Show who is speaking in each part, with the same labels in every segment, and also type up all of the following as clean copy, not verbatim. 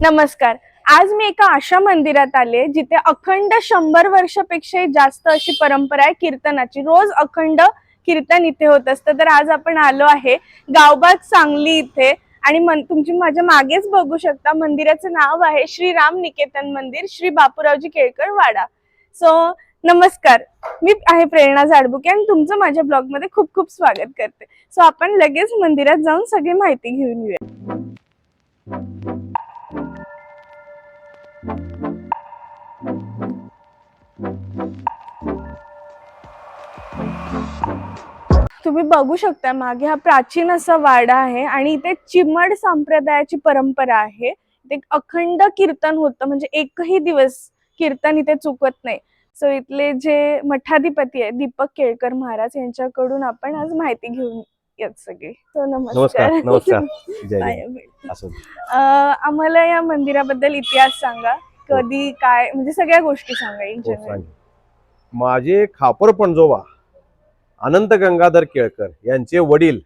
Speaker 1: नमस्कार. आज मी एका अशा मंदिरात आले जिथे अखंड 100 वर्षापेक्षा जास्त अशी परंपरा आहे कीर्तनाची. रोज अखंड कीर्तन इथे होत असतं. तर आज आपण आलो आहे गावबाग सांगली इथे आणि तुम्ही माझ्या मागेच बघू शकता मंदिराचं नाव आहे श्री राम निकेतन मंदिर, श्री बापूरावजी केळकर वाडा. सो नमस्कार, मी आहे प्रेरणा जाडबुके आणि तुमचं माझ्या ब्लॉग मध्ये खूप खूप स्वागत करते. सो आपण लगेच मंदिरात जाऊन सगळी माहिती घेऊन येऊया. तुम्ही बघू शकता मागे हा प्राचीन असा वाडा आहे आणि इथे चिमड संप्रदायाची परंपरा आहे. इथे अखंड कीर्तन होतं, म्हणजे एकही दिवस कीर्तन इथे चुकत नाही. सो इथले जे मठाधिपती आहे दीपक केळकर महाराज यांच्याकडून आपण आज माहिती घेऊन येत सगळे. तो
Speaker 2: नमस्कार. नमस्कार. जय
Speaker 1: आम्हाला या मंदिराबद्दल इतिहास सांगा, कधी काय म्हणजे सगळ्या गोष्टी सांगा इन जनरल.
Speaker 2: माझे खापर पणजोबा अनंत गंगाधर केळकर यांचे वडील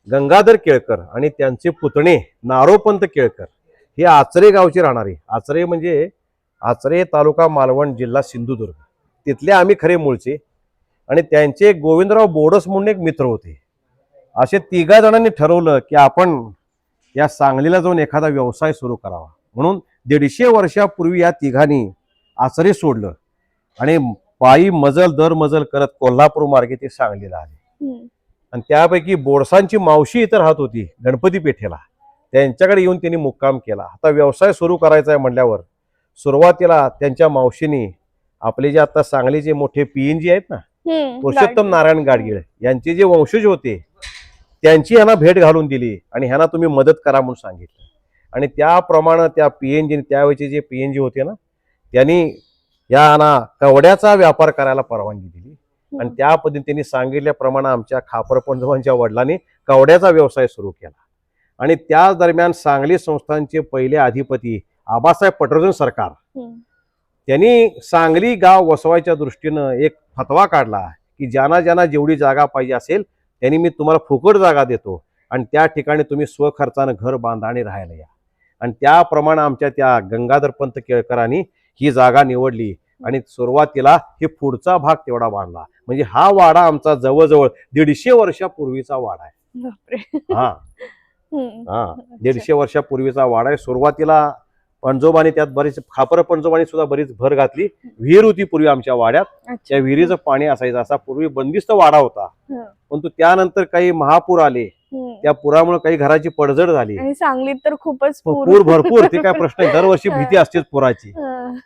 Speaker 2: गंगाधर केळकर आणि त्यांचे पुतणे नारोपंत केळकर हे आचरे गावचे राहणारे. आचरे म्हणजे आचरे तालुका मालवण जिल्हा सिंधुदुर्ग, तिथले आम्ही खरे मूळचे. आणि त्यांचे गोविंदराव बोडस म्हणून एक मित्र होते. असे तिघा जणांनी ठरवलं की आपण या सांगलीला जाऊन एखादा व्यवसाय सुरू करावा. म्हणून 150 वर्षापूर्वी या तिघांनी आचरे सोडलं आणि पायी मजल दर मजल करत कोल्हापूर मार्गे ते सांगलीला आले. आणि त्यापैकी बोडसांची मावशी इतर राहत होती गणपती पेठेला, त्यांच्याकडे येऊन त्यांनी मुक्काम केला. आता व्यवसाय सुरू करायचा आहे म्हटल्यावर सुरुवातीला त्यांच्या मावशीने आपले जे आता सांगलीचे मोठे पीएनजी आहेत ना, पुरुषोत्तम नारायण गाडगीळ यांचे जे वंशज होते त्यांची ह्यांना भेट घालून दिली आणि ह्यांना तुम्ही मदत करा म्हणून सांगितलं. आणि त्याप्रमाणे त्या पीएनजी त्यावेळेचे जे पीएनजी होते ना, त्यांनी यांना कवड्याचा व्यापार करायला परवानगी दिली. आणि त्या पद्धतीने त्यांनी सांगितल्याप्रमाणे आमच्या खापर पणजोबांच्या वडिलांनी कवड्याचा व्यवसाय सुरू केला. आणि त्या दरम्यान सांगली संस्थानचे पहिले अधिपती आबासाहेब पटवर्धन सरकार त्यांनी सांगली गाव वसवायच्या दृष्टीनं एक फतवा काढला की ज्यांना ज्यांना जेवढी जागा पाहिजे असेल त्यांनी मी तुम्हाला फुकट जागा देतो आणि त्या ठिकाणी तुम्ही स्वखर्चानं घर बांधा आणि राहायला या. आणि त्याप्रमाणे आमच्या त्या गंगाधरपंत केळकरांनी ही जागा निवडली आणि सुरुवातीला हे पुढचा भाग तेवढा बांधला. म्हणजे हा वाडा आमचा जवळजवळ 150 वर्षापूर्वीचा वाडा आहे. हा हा 150 वर्षापूर्वीचा वाडा आहे. सुरुवातीला पणजोबाने त्यात बरेच खापर पणजोबाने सुद्धा बरीच भर घातली. विहीर होती पूर्वी आमच्या वाड्यात, त्या विहिरीचं पाणी असायचं. असा पूर्वी बंदिस्त वाडा होता. परंतु त्यानंतर काही महापूर आले, त्या पुरामुळे काही घराची पडझड झाली
Speaker 1: आणि सांगलीत तर खूपच
Speaker 2: पूर भरपूर. ते काय प्रश्न आहे, दरवर्षी भीती असतेच पुराची.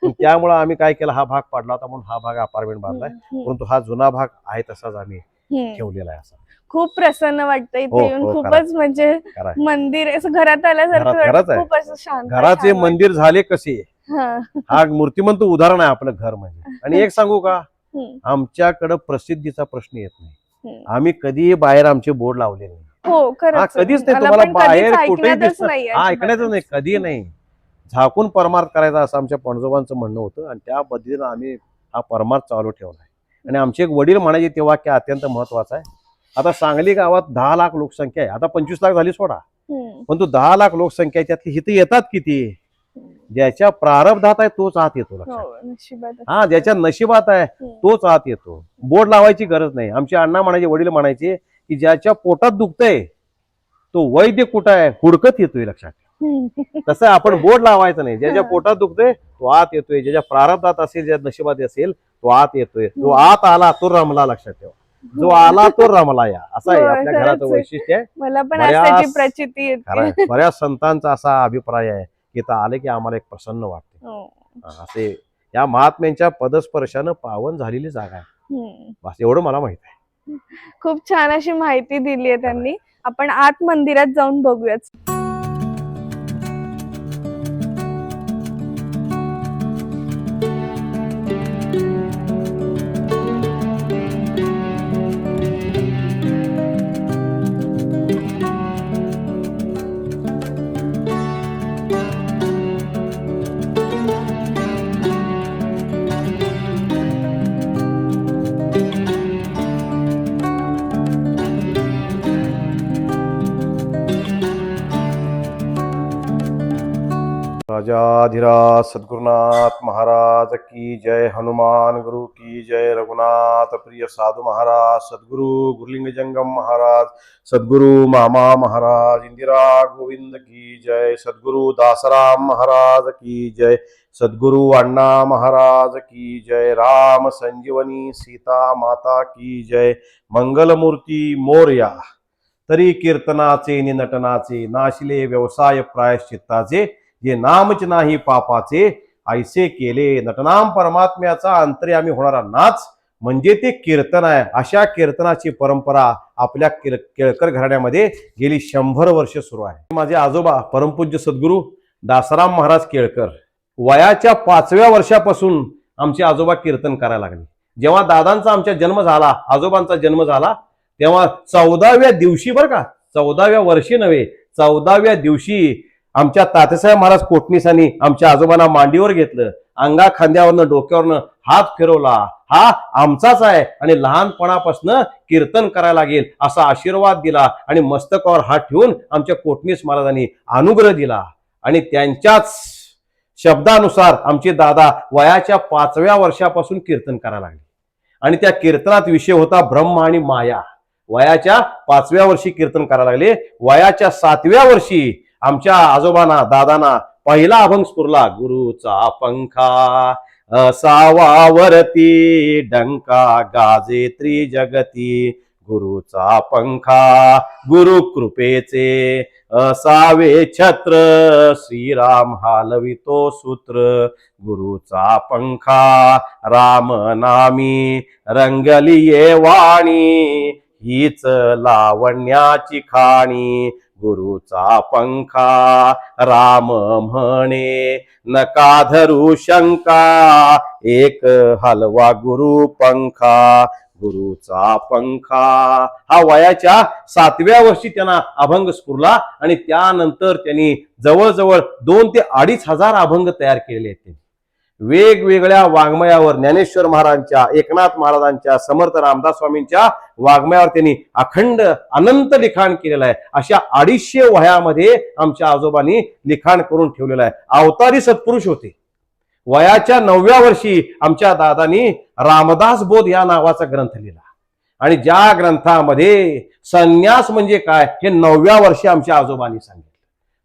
Speaker 2: त्यामुळे आम्ही काय केलं, हा भाग पडला होता म्हणून हा भाग अपार्टमेंट बांधलाय. परंतु हा जुना भाग आहे तसाच आम्ही ठेवलेला आहे. असा खूप
Speaker 1: प्रसन्न वाटतं इथे येऊन. खूपच म्हणजे मंदिर असं घरात आल्यासारखं, खूप असं शांत.
Speaker 2: घराचे मंदिर झाले कसे, हा मूर्तिमंत उदाहरण आहे आपलं घर म्हणजे. आणि एक सांगू का, आमच्याकडे प्रसिद्धीचा प्रश्न येत नाही. आम्ही कधी बाहेर आमचे बोर्ड लावले नाही.
Speaker 1: हो खरंच,
Speaker 2: कधीच नाही. तुम्हाला बाहेर कुठेही ऐकण्यातच नाही, कधी नाही. झाकून परमार्थ करायचा असं आमच्या पणजोबांचं म्हणणं होतं आणि त्या पद्धतीनं आम्ही हा परमार्थ चालू ठेवलाय. आणि आमचे एक वडील म्हणायचे ते वाक्य अत्यंत महत्वाचं आहे. आता सांगली गावात 10 लाख लोकसंख्या आहे, आता 25 लाख झाली सोडा, पण तो 10 लाख लोकसंख्या आहे त्यातली इथे येतात किती, ज्याच्या प्रारब्धात आहे तोच आत येतो. हा, ज्याच्या नशिबात आहे तोच आत येतो. बोर्ड लावायची गरज नाही. आमचे अण्णा म्हणायचे, वडील म्हणायचे की ज्याच्या पोटात दुखतंय तो वैद्य कुठं आहे हुडकत येतोय. लक्षात तसं आपण बोर्ड लावायचं नाही. ज्याच्या पोटात दुखतोय तो आत येतोय, ज्याच्या प्रारब्धात असेल, ज्या नशिबात असेल तो आत येतोय. जो आत आला तो रमला. लक्षात ठेवा, जो आला तो रमला. या असं आहे आपल्या घराचं वैशिष्ट्य आहे.
Speaker 1: मला पण असाची प्रचिती येते.
Speaker 2: बऱ्याच संतांचा असा अभिप्राय आहे की तर आले की आम्हाला एक प्रसन्न वाटते. असे या महात्म्यांच्या पदस्पर्शानं पावन झालेली जागा आहे. बस एवढं मला माहित आहे.
Speaker 1: खूप छान अशी माहिती दिली आहे त्यांनी. आपण आत मंदिरात जाऊन बघूयात.
Speaker 2: राजाधिराज सद्गुरुनाथ महाराज की जय, हनुमान गुरु की जय, रघुनाथ प्रिय साधू महाराज सद्गुरु गुरुलिंग जंगम महाराज, सद्गुरु मामा महाराज, इंदिरा गोविंद की जय, सद्गुरु दासराम महाराज की जय, सद्गुरु अण्णा महाराज की जय, राम संजीवनी सीता माता की जय, मंगलमूर्ती मोरया. तरी कीर्तनाचे नि नटनाचे, नाशिले व्यवसाय प्रायश्चित्ताचे, जे नामच नाही पापाचे, ऐसे केले नटनाम परमात्म्याचा अंतर्यामी होणारा नाच म्हणजे ते कीर्तन आहे. अशा कीर्तनाची परंपरा आपल्या केळकर घराण्यामध्ये गेली 100 वर्ष सुरू आहे. माझे आजोबा परमपूज्य सद्गुरू दासराम महाराज केळकर वयाच्या 5व्या वर्षापासून आमचे आजोबा कीर्तन करायला लागले. जेव्हा दादांचा आमच्या जन्म झाला, आजोबांचा जन्म झाला, तेव्हा 14व्या दिवशी, बरं का, 14व्या वर्षी नव्हे, 14व्या दिवशी आमच्या तात्यासाहेब महाराज कोटणीसांनी आमच्या आजोबांना मांडीवर घेतलं, अंगा खांद्यावरनं डोक्यावरनं हात फिरवला, हा आमचाच आहे आणि लहानपणापासून कीर्तन करायला लागेल असा आशीर्वाद दिला आणि मस्तकावर हात ठेवून आमच्या कोटणीस महाराजांनी अनुग्रह दिला. आणि त्यांच्याच शब्दानुसार आमचे दादा वयाच्या 5व्या वर्षापासून कीर्तन करायला लागले. आणि त्या कीर्तनात विषय होता ब्रह्म आणि माया. वयाच्या 5व्या वर्षी कीर्तन करायला लागले. वयाच्या 7व्या वर्षी आमच्या आजोबांना दादांना पहिला अभंग स्फुरला, गुरुचा पंखा असावावरती डंका गाजे त्रिजगती, गुरुचा पंखा गुरु कृपेचे असावे छत्र, श्रीराम हालवितो सूत्र, गुरुचा पंखा राम नामी रंगली ये वाणी, हीच लावण्याची खाणी, गुरुचा पंखा राम म्हणे नका धरू शंका, एक हलवा गुरु पंखा, गुरुचा पंखा. हा वयाच्या 7व्या वर्षी त्यांना अभंग स्फुरला आणि त्यानंतर त्यांनी जवळजवळ 2 ते 2.5 हजार अभंग तयार केलेले आहेत. वेगवेगळ्या वाङ्मयावर ज्ञानेश्वर महाराजांच्या, एकनाथ महाराजांच्या, समर्थ रामदास स्वामींच्या वाङ्मयावर त्यांनी अखंड अनंत लिखाण केलेलं आहे. अशा 250 वह्यामध्ये आमच्या आजोबांनी लिखाण करून ठेवलेलं आहे. अवतारी सत्पुरुष होते. वयाच्या 9व्या वर्षी आमच्या दादांनी रामदास बोध या नावाचा ग्रंथ लिहिला आणि ज्या ग्रंथामध्ये संन्यास म्हणजे काय हे 9व्या वर्षी आमच्या आजोबांनी सांगितलं.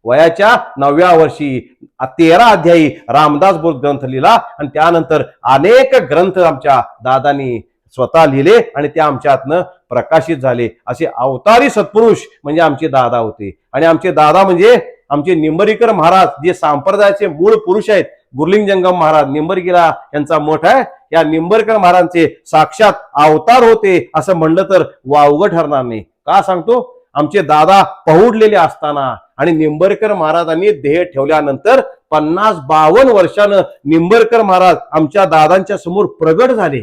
Speaker 2: वयाच्या 9व्या वर्षी 13 अध्यायी रामदास बोध ग्रंथ लिहिला आणि त्यानंतर अनेक ग्रंथ आमच्या दादांनी स्वतः लिहिले आणि ते आमच्यातनं प्रकाशित झाले. असे अवतारी सत्पुरुष म्हणजे आमचे दादा होते. आणि आमचे दादा म्हणजे आमचे निंबरीकर महाराज, जे संप्रदायाचे मूळ पुरुष आहेत. गुरुलिंग जंगम महाराज निंबरगिरा यांचा मठ आहे. या निंबरकर महाराजांचे साक्षात अवतार होते असं म्हणलं तर वावगं ठरणार नाही. का सांगतो, आमचे दादा पहुडलेले असताना आणि निंबरकर महाराजांनी देह ठेवल्यानंतर 50-52 वर्षानं निंबरकर महाराज आमच्या दादांच्या समोर प्रगट झाले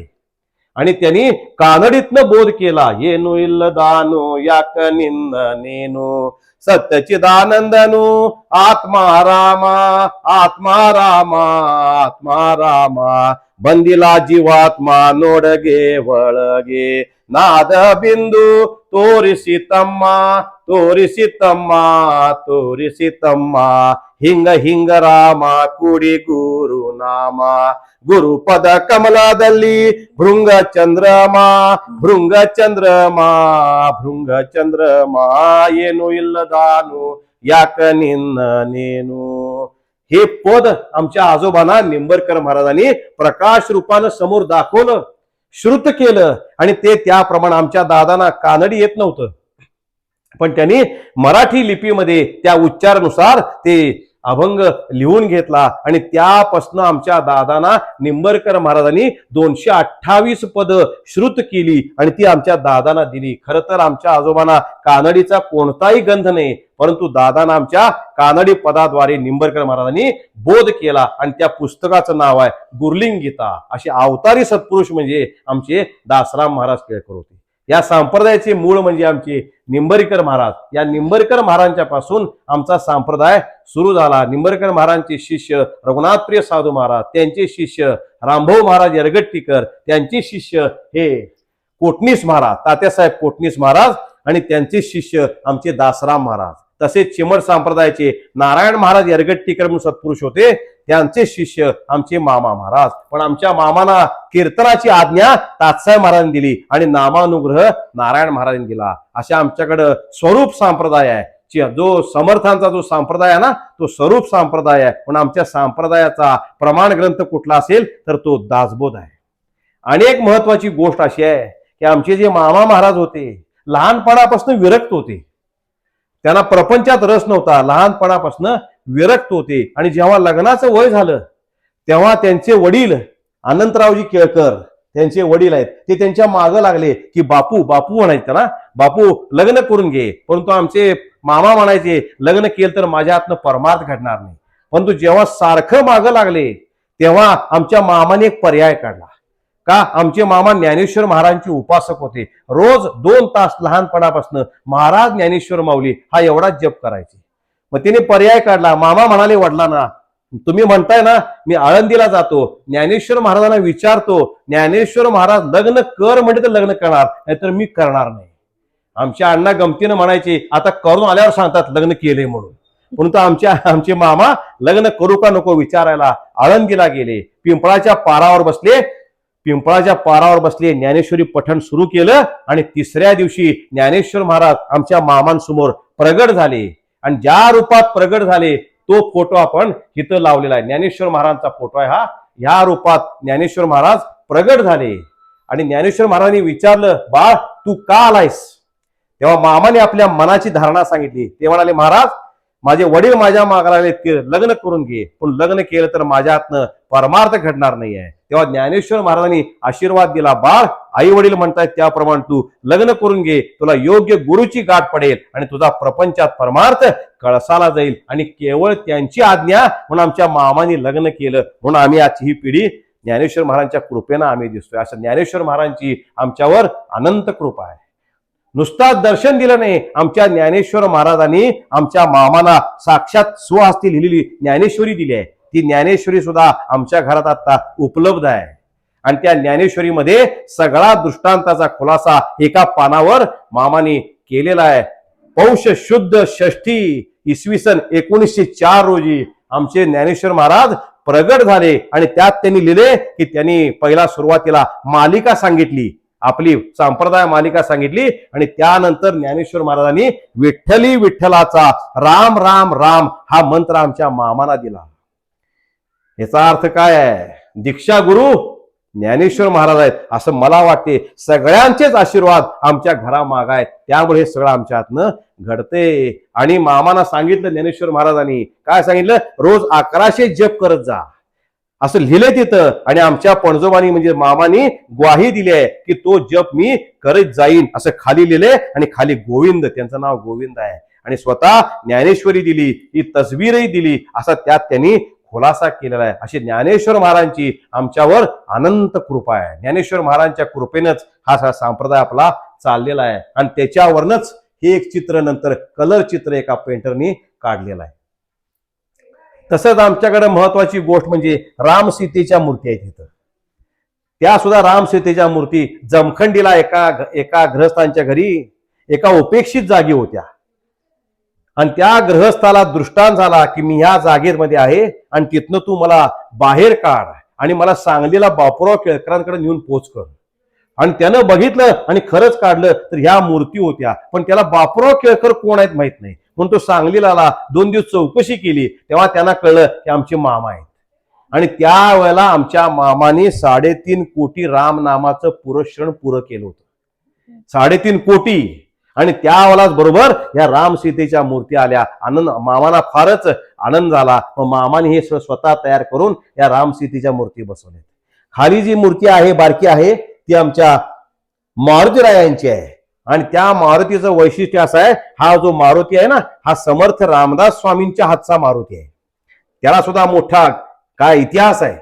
Speaker 2: आणि त्यांनी कानडीतनं बोध केला. येनो इल्लदानो याक निंद नेनो सत्यचिदानंदनु आत्मा रामा, आत्मा रामा, आत्मा रामा, बंदिला जीवात्मा नोडगे वळगे, नाद बिंदू तोरिसितम्मा, तोरिसितम्मा, तोरिसितम्मा, हिंग हिंग रामा कुडी गुरु नामा, ಗುರುಪದ ಕಮಲದಲ್ಲಿ ಭೃಂಗ ಚಂದ್ರಮಾ, ಭೃಂಗ ಚಂದ್ರಮಾ, ಭೃಂಗ ಚಂದ್ರಮಾ, ಏನು ಇಲ್ಲದಾನು ಯಾಕ ನಿನ್ನ ನೇನು. हे पद आमच्या आजोबांना निंबरकर महाराजांनी प्रकाश रूपानं समोर दाखवलं, श्रुत केलं आणि ते त्याप्रमाणे आमच्या दादांना कानडी येत नव्हतं, पण त्यांनी मराठी लिपीमध्ये त्या उच्चारानुसार ते अभंग लिहून घेतला आणि त्यापासून आमच्या दादांना निंबरकर महाराजांनी 228 पद श्रुत केली आणि ती आमच्या दादांना दिली. खरं तर आमच्या आजोबांना कानडीचा कोणताही गंध नाही, परंतु दादांना आमच्या कानडी पदाद्वारे निंबरकर महाराजांनी बोध केला आणि त्या पुस्तकाचं नाव आहे गुरुलिंग गीता. असे अवतारी सत्पुरुष म्हणजे आमचे दासराम महाराज केळकर होते. या संप्रदायाचे मूळ म्हणजे आमचे निंबरकर महाराज. या निंबरकर महाराजांच्या पासून आमचा संप्रदाय सुरू झाला. निंबरकर महाराजांचे शिष्य रघुनाथप्रिय साधू महाराज, त्यांचे शिष्य रामभाऊ महाराज यरगट्टीकर, त्यांचे शिष्य हे कोटणीस महाराज, तात्यासाहेब कोटणीस महाराज आणि त्यांचे शिष्य आमचे दासराम महाराज. तसेच चिमट संप्रदायाचे नारायण महाराज यरगट्टीकर म्हणून सत्पुरुष होते, त्यांचे शिष्य आमचे मामा महाराज. पण आमच्या मामाना कीर्तनाची आज्ञा तात्साहेब महाराजांनी दिली आणि नामानुग्रह नारायण महाराजांनी दिला. अशा आमच्याकडं स्वरूप संप्रदाय आहे. जो समर्थांचा जो संप्रदाय आहे ना, तो स्वरूप संप्रदाय आहे. पण आमच्या संप्रदायाचा प्रमाण ग्रंथ कुठला असेल तर तो दासबोध आहे. आणि एक महत्वाची गोष्ट अशी आहे की आमचे जे मामा महाराज होते लहानपणापासून विरक्त होते. त्यांना प्रपंचात रस नव्हता, लहानपणापासून विरक्त होते. आणि जेव्हा लग्नाचं वय झालं तेव्हा त्यांचे वडील अनंतरावजी केळकर, त्यांचे वडील आहेत, ते त्यांच्या मागं लागले की बापू बापू म्हणायचे ना, बापू लग्न करून घे. परंतु आमचे मामा म्हणायचे लग्न केलं तर माझ्या हातनं परमार्थ घडणार नाही. परंतु जेव्हा सारखं मागं लागले तेव्हा आमच्या मामाने एक पर्याय काढला. का? आमचे मामा ज्ञानेश्वर महाराजांचे उपासक होते. रोज 2 तास लहानपणापासून महाराज ज्ञानेश्वर माऊली हा एवढाच जप करायचे. मग तिने पर्याय काढला. मामा म्हणाले वडिलांना, तुम्ही म्हणताय ना मी आळंदीला जातो, ज्ञानेश्वर महाराजांना विचारतो, ज्ञानेश्वर महाराज लग्न कर म्हणजे तर लग्न करणार, नाहीतर मी करणार नाही. आमच्या अण्णा गमतीनं म्हणायचे आता करून आल्यावर सांगतात लग्न केले म्हणून. परंतु आमचे मामा लग्न करू का नको विचारायला आळंदीला गेले. पिंपळाच्या पारावर बसले, ज्ञानेश्वरी पठण सुरू केलं. आणि 3ऱ्या दिवशी ज्ञानेश्वर महाराज आमच्या मामांसमोर प्रगट झाले. आणि ज्या रूपात प्रगट झाले तो फोटो आपण इथं लावलेला आहे. ज्ञानेश्वर महाराजांचा फोटो आहे हा. ह्या रूपात ज्ञानेश्वर महाराज प्रगट झाले. आणि ज्ञानेश्वर महाराजांनी विचारलं, बाळ तू का आलायस? तेव्हा मामाने आपल्या मनाची धारणा सांगितली. ते म्हणाले, महाराज माझे वडील माझ्या मागे लागले की लग्न करून घे, पण लग्न केलं तर माझ्या हातनं परमार्थ घडणार नाहीये. तेव्हा ज्ञानेश्वर महाराजांनी आशीर्वाद दिला, बाळ आई वडील म्हणतायत त्याप्रमाणे तू लग्न करून घे, तुला योग्य गुरुची गाठ पडेल आणि तुझा प्रपंचात परमार्थ कळसाला जाईल. आणि केवळ त्यांची आज्ञा म्हणून आमच्या मामाने लग्न केलं. म्हणून आम्ही आजची ही पिढी ज्ञानेश्वर महाराजांच्या कृपेनं आम्ही दिसतोय. असं ज्ञानेश्वर महाराजांची आमच्यावर अनंत कृपा आहे. नुसता दर्शन दिलं नाही, आमच्या ज्ञानेश्वर महाराजांनी आमच्या मामाला साक्षात स्वहस्ती लिहिलेली ज्ञानेश्वरी दिली आहे. ती ज्ञानेश्वरी सुद्धा आमच्या घरात आता उपलब्ध आहे. आणि त्या ज्ञानेश्वरीमध्ये सगळा दृष्टांताचा खुलासा एका पानावर मामाने केलेला आहे. पौष शुद्ध षष्ठी इसवी सन 1904 रोजी आमचे ज्ञानेश्वर महाराज प्रगट झाले. आणि त्यात त्यांनी लिहिले की त्यांनी पहिला सुरुवातीला मालिका सांगितली, आपली संप्रदाय मालिका सांगितली. आणि त्यानंतर ज्ञानेश्वर महाराजांनी विठ्ठली विठ्ठलाचा राम राम राम हा मंत्र आमच्या मामाला दिला. याचा अर्थ काय आहे? दीक्षा गुरु ज्ञानेश्वर महाराज आहेत असं मला वाटते. सगळ्यांचेच आशीर्वाद आमच्या घरामाग आहेत, त्यामुळे हे सगळं आमच्या हातनं घडते. आणि मामाना सांगितलं ज्ञानेश्वर महाराजांनी, काय सांगितलं? रोज 1100 जप करत जा असं लिहिलंय तिथं. आणि आमच्या पणजोबानी म्हणजे मामानी ग्वाही दिली आहे की तो जप मी करत जाईन असं खाली लिहिले. आणि खाली गोविंद, त्यांचं नाव गोविंद आहे. आणि स्वतः ज्ञानेश्वरी दिली, ही तसबीरही दिली, असा त्यात त्यांनी खुलासा केलेला आहे. अशी ज्ञानेश्वर महाराजांची आमच्यावर अनंत कृपा आहे. ज्ञानेश्वर महाराजांच्या कृपेनंच हा संप्रदाय आपला चाललेला आहे. आणि त्याच्यावरनच हे एक चित्र नंतर कलर चित्र एका पेंटरनी काढलेलं आहे. तसंच आमच्याकडे महत्वाची गोष्ट म्हणजे राम सीतेच्या मूर्ती आहेत तिथं. त्या सुद्धा राम सीतेच्या मूर्ती जमखंडीला एका गृहस्थांच्या घरी एका उपेक्षित जागी होत्या. आणि त्या गृहस्थाला दृष्टांत झाला की मी ह्या जागेमध्ये आहे आणि तिथनं तू मला बाहेर काढ आणि मला सांगलीला बापूराव केळकरांकडे नेऊन पोच कर. आणि त्यानं बघितलं आणि खरंच काढलं तर ह्या मूर्ती होत्या. पण त्याला बापूराव केळकर कोण आहेत माहित नाही. म्हणून तो सांगलीला 2 दिवस चौकशी केली, तेव्हा त्यांना कळलं की आमचे मामा आहेत. आणि त्यावेळेला आमच्या मामाने 3.5 कोटी राम नामाचं पुरस्रण पुरं केलं होतं. 3.5 कोटी. आणि त्यावेळेलाच बरोबर या राम सीतेच्या मूर्ती आल्या. आनंद मामाला फारच आनंद झाला. मग मामाने हे स्वतः तयार करून या राम सीतेच्या मूर्ती बसवल्या. खाली जी मूर्ती आहे बारकी आहे ती आमच्या मारुतीरायांची आहे. आणि त्या मारुतीचं वैशिष्ट्य असं आहे, हा जो मारुती आहे ना हा समर्थ रामदास स्वामींच्या हातचा मारुती आहे. त्याला सुद्धा मोठा काय इतिहास आहे.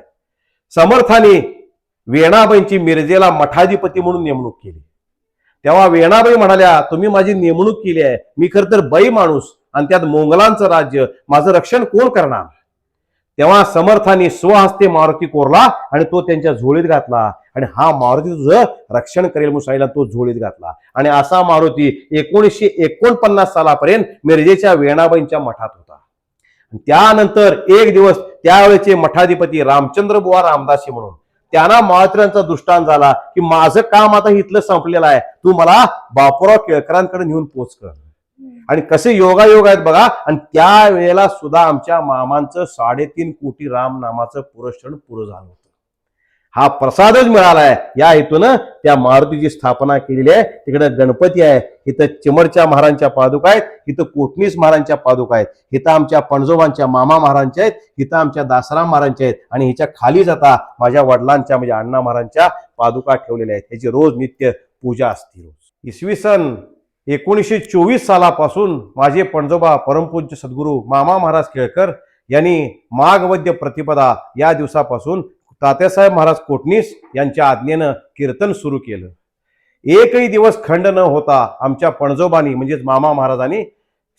Speaker 2: समर्थाने वेणाबाईंची मिरजेला मठाधिपती म्हणून नेमणूक केली. तेव्हा वेणाबाई म्हणाल्या, तुम्ही माझी नेमणूक केली आहे, मी खर तर बाई माणूस आणि त्यात मोंगलांचं राज्य, माझं रक्षण कोण करणार? तेव्हा समर्थांनी स्वहस्ते मारुती कोरला आणि तो त्यांच्या झोळीत घातला आणि हा मारुती तुझं रक्षण करेल म्हणून सांगितलं, तो झोळीत घातला. आणि असा मारुती 1949 सालापर्यंत मिरजेच्या वेणाबाईंच्या मठात होता. त्यानंतर एक दिवस त्यावेळेचे मठाधिपती रामचंद्र बुवा रामदासी म्हणून त्यांना मारुतीचा दृष्टांत झाला की माझं काम आता इथलं संपलेलं आहे, तू मला बापूराव केळकरांकडे नेऊन पोच कर. आणि कसे योगायोग आहेत बघा. आणि त्या वेळेला सुद्धा आमच्या मामांचं 3.5 कोटी राम नामाचं पुरस्रण पुरं झालं होतं. हा प्रसादच मिळालाय. या हेतून त्या मारुतीची स्थापना केलेली आहे. तिकडे गणपती आहे, इथं चिमरच्या महाराजांच्या पादुका आहेत, इथं कोटणीस महाराजांच्या पादुका आहेत, इथं आमच्या पणजोबांच्या मामा महाराजांच्या आहेत, इथं आमच्या दासराम महाराजांच्या आहेत आणि हिच्या खालीच आता माझ्या वडिलांच्या म्हणजे अण्णा महाराजांच्या पादुका ठेवलेल्या आहेत. ह्याची रोज नित्य पूजा असते. इसवी सन 1924 सालापासून माझे पणजोबा परमपूज्य सद्गुरू मामा महाराज केळकर यांनी माघवद्य प्रतिपदा या दिवसापासून तात्यासाहेब महाराज कोटणीस यांच्या आज्ञेनं कीर्तन सुरू केलं. एकही दिवस खंड न होता आमच्या पणजोबांनी म्हणजेच मामा महाराजांनी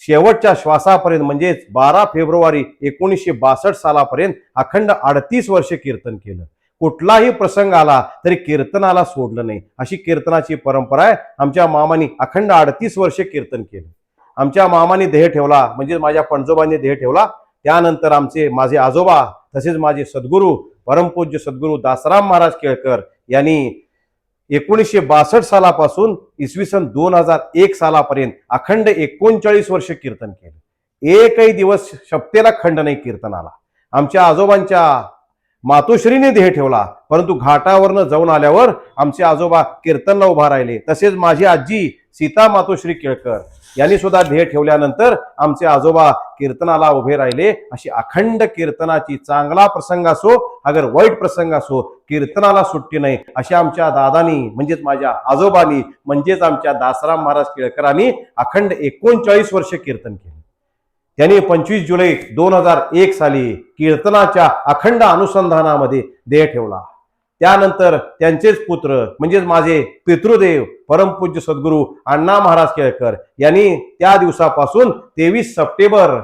Speaker 2: शेवटच्या श्वासापर्यंत म्हणजेच 12 फेब्रुवारी 1962 सालापर्यंत अखंड 38 वर्षे कीर्तन केलं. कुठलाही प्रसंग आला तरी कीर्तनाला सोडलं नाही, अशी कीर्तनाची परंपरा आहे. आमच्या मामानी अखंड 38 वर्षे कीर्तन केलं. आमच्या मामाने देह ठेवला म्हणजे माझ्या पणजोबांनी देह ठेवला. त्यानंतर माझे आजोबा तसेच माझे सद्गुरू परमपूज्य सद्गुरू दासराम महाराज केळकर यांनी 1962 सालापासून इसवी सन 2001 सालापर्यंत अखंड 39 वर्ष कीर्तन केलं. एकही दिवस शपथेला खंड नाही कीर्तनाला. आमच्या आजोबांच्या मातोश्रीने देह ठेवला, परंतु घाटावरनं जाऊन आल्यावर आमचे आजोबा कीर्तनला उभा राहिले. तसेच माझी आजी सीता मातोश्री केळकर यांनी सुद्धा देह ठेवल्यानंतर आमचे आजोबा कीर्तनाला उभे राहिले. अशी अखंड कीर्तनाची चांगला प्रसंग असो अगर वाईट प्रसंग असो कीर्तनाला सुट्टी नाही, अशी आमच्या दादानी म्हणजेच माझ्या आजोबांनी म्हणजेच आमच्या दासराम महाराज केळकरांनी अखंड 39 वर्ष कीर्तन केले. त्यांनी 25 जुलै 2001 साली कीर्तनाच्या अखंड अनुसंधानामध्ये देह ठेवला. त्यानंतर त्यांचेच पुत्र म्हणजेच माझे पितृदेव परमपूज्य सद्गुरू अण्णा महाराज केळकर यांनी त्या दिवसापासून 23 सप्टेंबर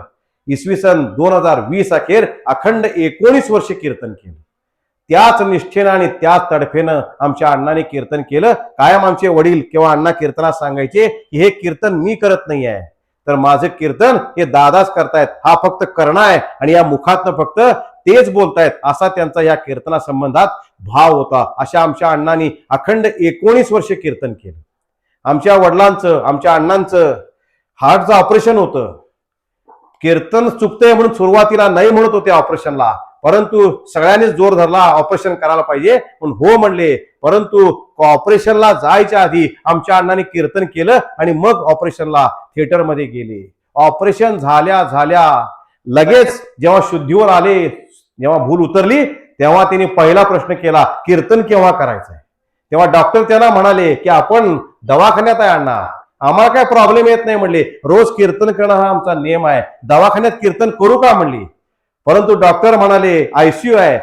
Speaker 2: इसवी सन 2020 अखेर अखंड 19 वर्ष कीर्तन केलं. त्याच निष्ठेनं आणि त्याच तडफेनं आमच्या अण्णाने कीर्तन केलं. कायम आमचे वडील किंवा अण्णा कीर्तनात सांगायचे की हे कीर्तन मी करत नाही आहे, तर माझं कीर्तन हे दादाच करतायत, हा फक्त करणं आहे आणि या मुखातनं फक्त तेच बोलतायत, असा त्यांचा या कीर्तना संबंधात भाव होता. अशा आमच्या अण्णांनी अखंड 19 वर्ष कीर्तन केलं. आमच्या वडिलांचं आमच्या अण्णांचं हार्टचं ऑपरेशन होतं. कीर्तन चुकतंय म्हणून सुरुवातीला नाही म्हणत होते ऑपरेशनला, परंतु सगळ्यांनीच जोर धरला ऑपरेशन करायला पाहिजे म्हणून हो म्हणले. परंतु ऑपरेशनला जायच्या आधी आमच्या अण्णांनी कीर्तन केलं आणि मग ऑपरेशनला थिएटरमध्ये गेले. ऑपरेशन झाल्या लगेच जेव्हा शुद्धीवर आले, जेव्हा भूल उतरली, तेव्हा त्यांनी पहिला प्रश्न केला, कीर्तन केव्हा करायचंय? तेव्हा डॉक्टर त्यांना म्हणाले की आपण दवाखान्यात आहे अण्णा, आम्हाला काय प्रॉब्लेम येत नाही म्हणले, रोज कीर्तन करणं हा आमचा नियम आहे, दवाखान्यात कीर्तन करू का म्हणली. परंतु डॉक्टर म्हणाले आयसीयू आहे,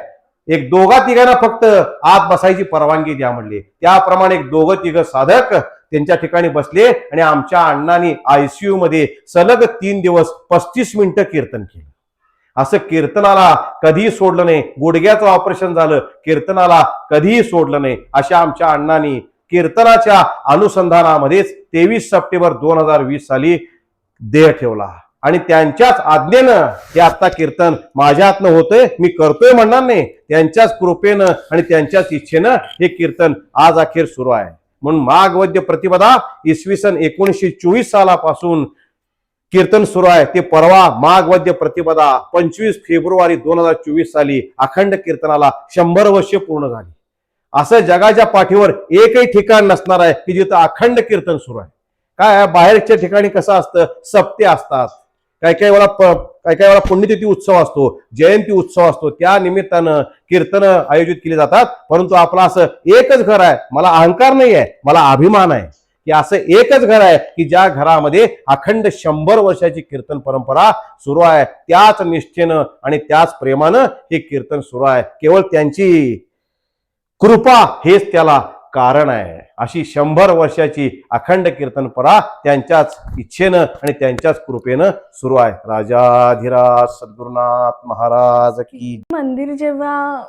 Speaker 2: एक दोघा तिघांना फक्त आत बसायची परवानगी द्या म्हणले. त्याप्रमाणे एक दोघं तिघ साधक त्यांच्या ठिकाणी बसले आणि आमच्या अण्णांनी आयसीयू मध्ये सलग 3 दिवस 35 मिनिटं कीर्तन केलं. असं कीर्तनाला कधीही सोडलं नाही. गुडघ्याचं ऑपरेशन झालं, कीर्तनाला कधीही सोडलं नाही. अशा आमच्या अण्णांनी कीर्तनाच्या अनुसंधानामध्येच 23 सप्टेंबर 2020 साली देह ठेवला आणि त्यांच्याच आज्ञेनं हे आता कीर्तन माझ्या हातनं होतंय, मी करतोय म्हणणार नाही, त्यांच्याच कृपेनं आणि त्यांच्याच इच्छेनं हे कीर्तन आज अखेर सुरू आहे. म्हणून माघवद्य प्रतिपदा इसवी सन 1924 सालापासून कीर्तन सुरू आहे. ते परवा माघवद्य प्रतिपदा 25 फेब्रुवारी 2024 साली अखंड कीर्तनाला 100 वर्षे पूर्ण झाली. असं जगाच्या पाठीवर एकही ठिकाण नसणार आहे की जिथं अखंड कीर्तन सुरू आहे. काय बाहेरच्या ठिकाणी कसं असतं, सप्ते असतात, काही काही वेळा पुण्यतिथी उत्सव असतो, जयंती उत्सव असतो, त्या निमित्तानं कीर्तन आयोजित केली जातात. परंतु आपलं असं एकच घर आहे, मला अहंकार नाही आहे, मला अभिमान आहे की असं एकच घर आहे की ज्या घरामध्ये अखंड 100 वर्षाची कीर्तन परंपरा सुरू आहे. त्याच निष्ठेनं आणि त्याच प्रेमानं हे कीर्तन सुरू आहे. केवळ त्यांची कृपा हेच त्याला कारण आहे. अशी 100 वर्षाची अखंड कीर्तनपरा त्यांच्याच इच्छेनं आणि त्यांच्याच कृपेनं सुरू आहे. राजाधिराज सद्गुरुनाथ महाराज की.
Speaker 1: मंदिर जेव्हा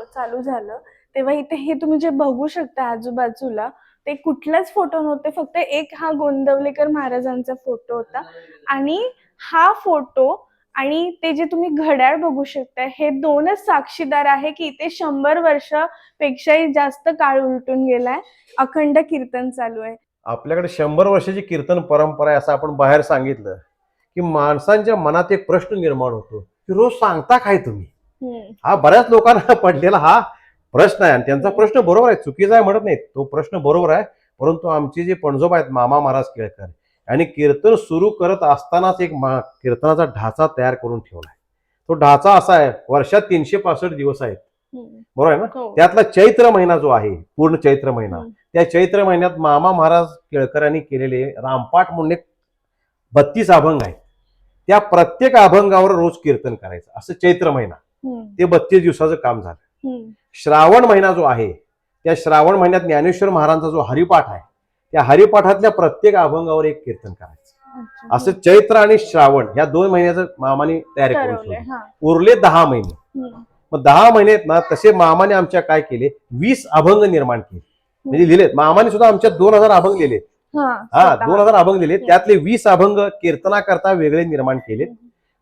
Speaker 1: चालू झालं तेव्हा इथे हे तुम्ही जे बघू शकता आजूबाजूला ते कुठलाच फोटो नव्हते, फक्त एक हा गोंदवलेकर महाराजांचा फोटो होता. आणि हा फोटो आणि ते जे तुम्ही घड्याळ बघू शकता हे दोनच साक्षीदार आहे की इथे 100 वर्षापेक्षाही जास्त काळ उलटून गेलाय, अखंड कीर्तन चालू आहे.
Speaker 2: आपल्याकडे 100 वर्षाची कीर्तन परंपरा आहे असं आपण बाहेर सांगितलं की माणसांच्या मनात एक प्रश्न निर्माण होतो की रोज सांगता काय तुम्ही. हा बऱ्याच लोकांना पडलेला हा प्रश्न आहे आणि त्यांचा प्रश्न बरोबर आहे, चुकीचा आहे म्हणत नाही, तो प्रश्न बरोबर आहे. परंतु आमचे जे पणजोबा आहेत मामा महाराज केळकर आणि कीर्तन सुरू करत असतानाच एक कीर्तनाचा ढाचा तयार करून ठेवला आहे. तो ढाचा असा आहे, वर्षात 365 दिवस आहेत, बरोबर आहे ना. त्यातला चैत्र महिना जो आहे, पूर्ण चैत्र महिना, त्या चैत्र महिन्यात मामा महाराज केळकरांनी केलेले रामपाठ म्हणून 32 अभंग आहेत. त्या प्रत्येक अभंगावर रोज कीर्तन करायचं, असं चैत्र महिना ते 32 दिवसाचं काम झालं. श्रावण महिना जो आहे त्या श्रावण महिन्यात ज्ञानेश्वर महाराजांचा जो हरिपाठ आहे त्या हरिपाठातल्या प्रत्येक अभंगावर एक कीर्तन करायचं. असं चैत्र आणि श्रावण ह्या 2 महिन्याचं मामाने तयारी करून ठेवली. उरले 10 महिने. मग 10 महिन्यात ना तसे मामाने आमच्या काय केले, 20 अभंग निर्माण केले, म्हणजे लिहिलेत. मामाने सुद्धा आमच्या 2000 अभंग लिहिले. 2000 अभंग लिहिले, त्यातले 20 अभंग कीर्तनाकरता वेगळे निर्माण केले.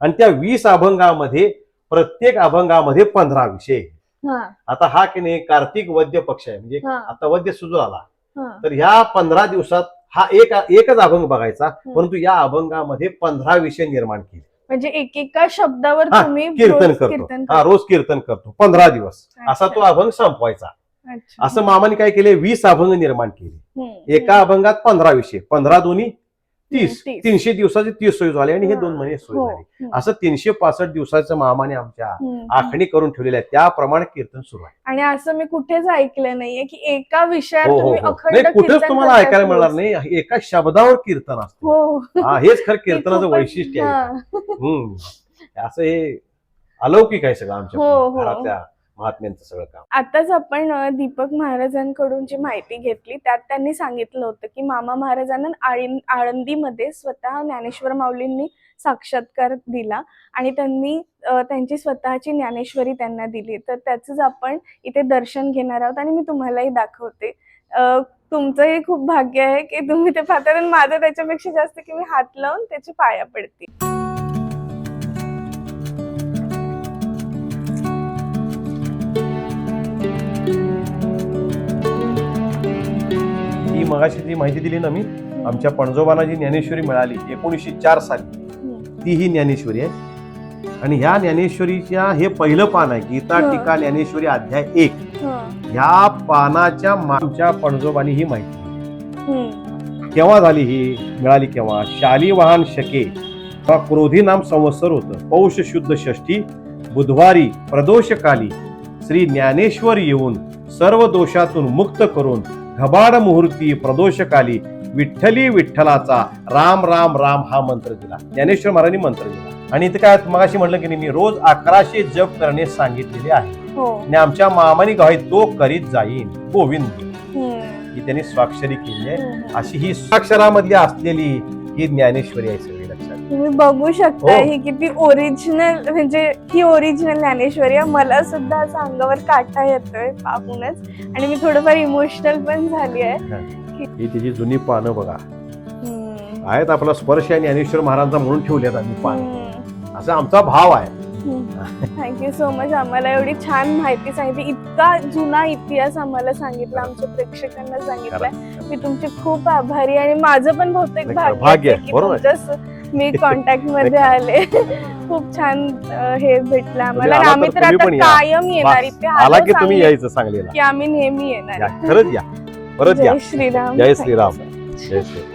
Speaker 2: आणि त्या 20 अभंगामध्ये प्रत्येक अभंगामध्ये 15 विषय. आता हा की नाही कार्तिक वद्य पक्ष आहे, म्हणजे आता वद्य सुरू आला, तर ह्या 15 दिवसात हा एकच अभंग बघायचा, परंतु या अभंगामध्ये 15 विषय निर्माण केले.
Speaker 1: म्हणजे एकेका शब्दावर तुम्ही
Speaker 2: कीर्तन करतो. रोज कीर्तन करतो 15 दिवस, असा तो अभंग संपवायचा. असं मामाने काय केले, 20 अभंग निर्माण केले. एका अभंगात 15 विषय, 15 दुनी 30, 300 दिवसाचे 30 सोयी झाले आणि हे 2 महिने सोयी झाले. असं 365 दिवसाचं मामाने आमच्या आखणी करून ठेवलेलं आहे. त्याप्रमाणे कीर्तन सुरू आहे.
Speaker 1: आणि असं मी कुठेच ऐकलं नाहीये की एका विषयावर तुम्ही अखंड
Speaker 2: कुठेच तुम्हाला ऐकायला मिळणार नाही, एका शब्दावर कीर्तन असतं. हेच खरं कीर्तनाचं वैशिष्ट्य आहे. असं हे अलौकिक आहे सगळं आमच्या घरातल्या महात्म्यांचं सगळं काम.
Speaker 1: आताच आपण दीपक महाराजांकडून जी माहिती घेतली त्यात त्यांनी सांगितलं होतं की मामा महाराजांना आळंदीमध्ये स्वतः ज्ञानेश्वर माऊलींनी साक्षात्कार दिला आणि त्यांनी त्यांची स्वतःची ज्ञानेश्वरी त्यांना दिली. तर त्याचंच आपण इथे दर्शन घेणार आहोत आणि मी तुम्हालाही दाखवते. तुमचंही खूप भाग्य आहे की तुम्ही ते पाहता, माझं त्याच्यापेक्षा जास्त की मी हात लावून त्याची पाया पडते.
Speaker 2: मगाशी जी माहिती दिली ना मी, आमच्या पणजोबांना जी ज्ञानेश्वरी मिळाली 1904 साली, ती ही ज्ञानेश्वरी आहे. आणि ह्या ज्ञानेश्वरीच्या हे पहिलं पान आहे, गीता टीका ज्ञानेश्वरी अध्याय 1. ह्या पानाच्या आमच्या पणजोबांनी ही माहिती केव्हा झाली, ही मिळाली केव्हा, शालिवाहन शके क्रोधी नाम संवत्सर होतं, पौष शुद्ध षष्ठी बुधवारी प्रदोषकाली श्री ज्ञानेश्वर येऊन सर्व दोषातून मुक्त करून घबाड मुहूर्ती प्रदोषकाली विठ्ठली विठ्ठलाचा राम राम राम हा मंत्र दिला. ज्ञानेश्वर महाराजांनी मंत्र दिला. आणि इथे काय मगाशी म्हटलं की मी रोज 1100 जप करणे सांगितलेले आहे आणि आमच्या मामानी गावी तो करीत जाईन गोविंद ही त्यांनी स्वाक्षरी केली आहे. अशी ही स्वाक्षरामधली असलेली ही ज्ञानेश्वरी आहे. सगळी लक्षात
Speaker 1: तुम्ही बघू शकता ही किती ओरिजिनल, म्हणजे ही ओरिजिनल ज्ञानेश्वरी आहे. मला सुद्धा असं अंगावर काटा येतोय पाहूनच आणि मी थोडंफार इमोशनल पण झाली आहे.
Speaker 2: ही तिची जुनी पानं बघा आहेत, आपला स्पर्श आहे ज्ञानेश्वर महाराजांचा म्हणून ठेवल्यात आम्ही पानं, असा आमचा भाव आहे.
Speaker 1: थँक्यू सो मच, आम्हाला एवढी छान माहिती सांगितली, इतका जुना इतिहास आम्हाला सांगितला, आमच्या प्रेक्षकांना सांगितलाय. मी तुमचे खूप आभारी आणि माझं पण बहुतेक भाग्य आहे की तुमच्याच मी कॉन्टॅक्ट मध्ये आले. खूप छान हे भेटलं आम्हाला. आम्ही तर आता कायम येणार इथे,
Speaker 2: आला की तुम्ही यायचं सांगलीला
Speaker 1: की आम्ही नेहमी येणार.
Speaker 2: खरंच या, परत या.
Speaker 1: जय श्रीराम.
Speaker 2: जय श्रीराम. जय श्रीराम.